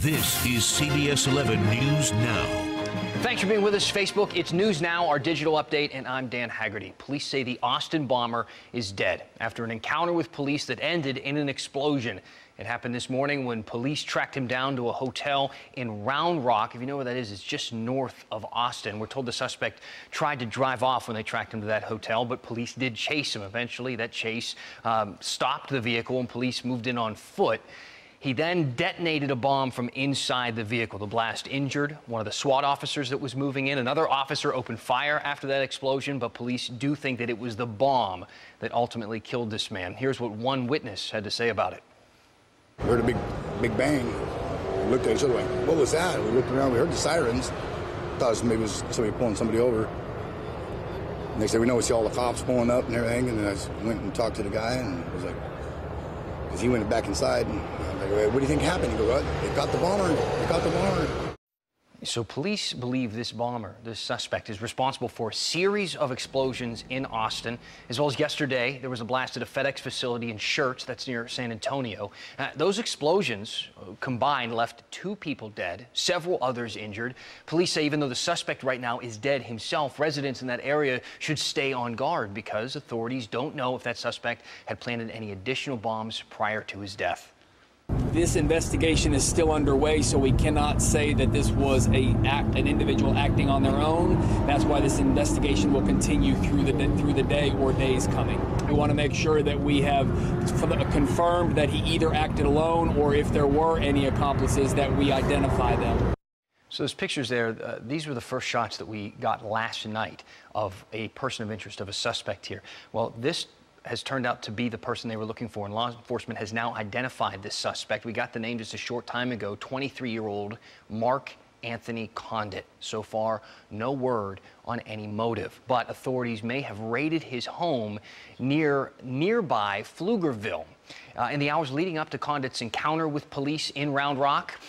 This is CBS 11 News Now. Thanks for being with us. Facebook, it's News Now, our digital update, and I'm Dan Haggerty. Police say the Austin bomber is dead after an encounter with police that ended in an explosion. It happened this morning when police tracked him down to a hotel in Round Rock. If you know where that is, it's just north of Austin. We're told the suspect tried to drive off when they tracked him to that hotel, but police did chase him. Eventually, that chase stopped the vehicle and police moved in on foot. He then detonated a bomb from inside the vehicle. The blast injured one of the SWAT officers that was moving in. Another officer opened fire after that explosion, but police do think that it was the bomb that ultimately killed this man. Here's what one witness had to say about it. We heard a big bang. We looked at each other like, what was that? We looked around, we heard the sirens. Thought maybe it was somebody pulling somebody over. Next thing we know, we see all the cops pulling up and everything, and then I went and talked to the guy, and I was like, because he went back inside, and I was like, what do you think happened? He goes, what? They got the bomber. They got the bomber. So police believe this bomber, this suspect, is responsible for a series of explosions in Austin. As well as yesterday, there was a blast at a FedEx facility in Schertz, that's near San Antonio. Those explosions combined left 2 people dead, several others injured. Police say even though the suspect right now is dead himself, residents in that area should stay on guard because authorities don't know if that suspect had planted any additional bombs prior to his death. This investigation is still underway, so we cannot say that this was an individual acting on their own. That's why this investigation will continue through the day or days coming. We want to make sure that we have confirmed that he either acted alone or if there were any accomplices that we identify them. So those pictures there, these were the first shots that we got last night of a person of interest, of a suspect here. Well, this has turned out to be the person they were looking for, and law enforcement has now identified this suspect. We got the name just a short time ago, 23-year-old Mark Anthony Condit. So far, no word on any motive, but authorities may have raided his home nearby Pflugerville. In the hours leading up to Condit's encounter with police in Round Rock,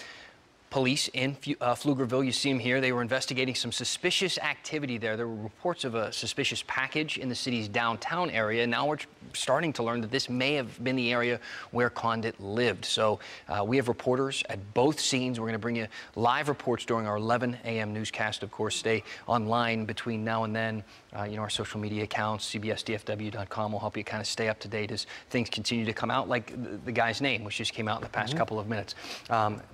police in Pflugerville, you see them here, they were investigating some suspicious activity there. There were reports of a suspicious package in the city's downtown area. Now we're starting to learn that this may have been the area where Condit lived. So we have reporters at both scenes. We're going to bring you live reports during our 11 a.m. newscast. Of course, stay online between now and then. Our social media accounts, cbsdfw.com will help you kind of stay up to date as things continue to come out, like the guy's name, which just came out in the past couple of minutes.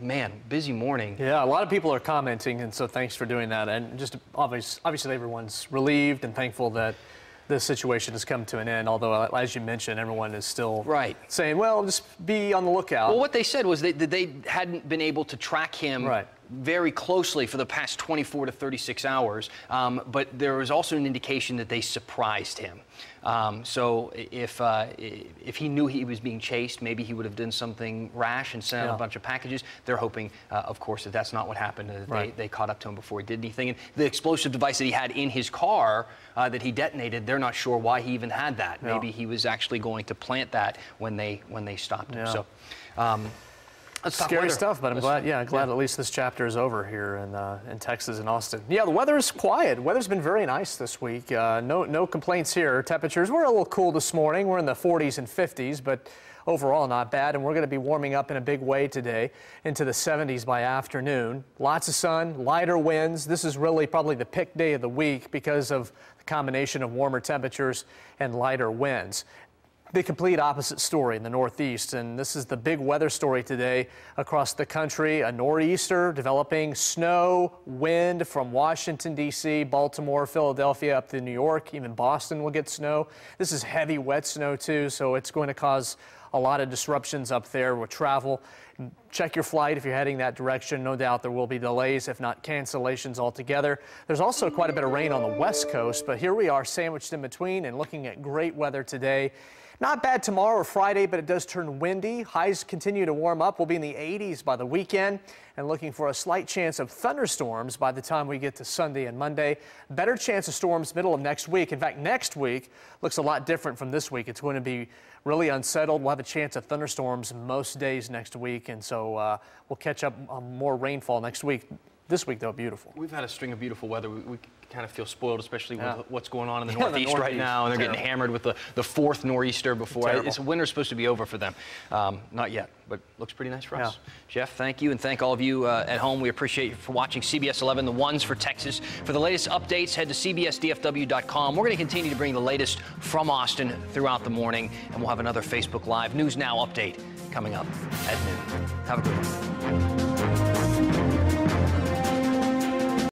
Man, busy morning. Yeah, a lot of people are commenting, and so thanks for doing that. And just obviously everyone's relieved and thankful that this situation has come to an end, although, as you mentioned, everyone is still saying, well, just be on the lookout. Well, what they said was that they hadn't been able to track him very closely for the past 24 to 36 hours, but there was also an indication that they surprised him. So if he knew he was being chased, maybe he would have done something rash and sent out a bunch of packages. They're hoping, of course, that that's not what happened. They caught up to him before he did anything. And the explosive device that he had in his car that he detonated, they're not sure why he even had that. Maybe he was actually going to plant that when they stopped him. So. Scary stuff, but I'm glad at least this chapter is over here in Texas and Austin. Yeah, the weather is quiet. The weather's been very nice this week. No complaints here. Temperatures were a little cool this morning. We're in the 40s and 50s, but overall not bad. And we're going to be warming up in a big way today into the 70s by afternoon. Lots of sun, lighter winds. This is really probably the pick day of the week because of the combination of warmer temperatures and lighter winds. The complete opposite story in the Northeast, and this is the big weather story today across the country. A nor'easter developing, snow, wind from Washington, D.C., Baltimore, Philadelphia, up to New York. Even Boston will get snow. This is heavy, wet snow, too, so it's going to cause a lot of disruptions up there with travel. Check your flight if you're heading that direction. No doubt there will be delays, if not cancellations altogether. There's also quite a bit of rain on the West Coast, but here we are sandwiched in between and looking at great weather today. Not bad tomorrow or Friday, but it does turn windy. Highs continue to warm up. We'll be in the 80s by the weekend and looking for a slight chance of thunderstorms by the time we get to Sunday and Monday. Better chance of storms middle of next week. In fact, next week looks a lot different from this week. It's going to be really unsettled. We'll have a chance of thunderstorms most days next week, and so we'll catch up on more rainfall next week. This week, though, beautiful. We've had a string of beautiful weather. We kind of feel spoiled, especially with what's going on in the Northeast right now, and they're getting hammered with the fourth nor'easter before. Winter's supposed to be over for them. Not yet, but looks pretty nice for us. Jeff, thank you, and thank all of you at home. We appreciate you for watching CBS 11, the ones for Texas. For the latest updates, head to cbsdfw.com. We're going to continue to bring the latest from Austin throughout the morning, and we'll have another Facebook Live News Now update coming up at noon. Have a good one.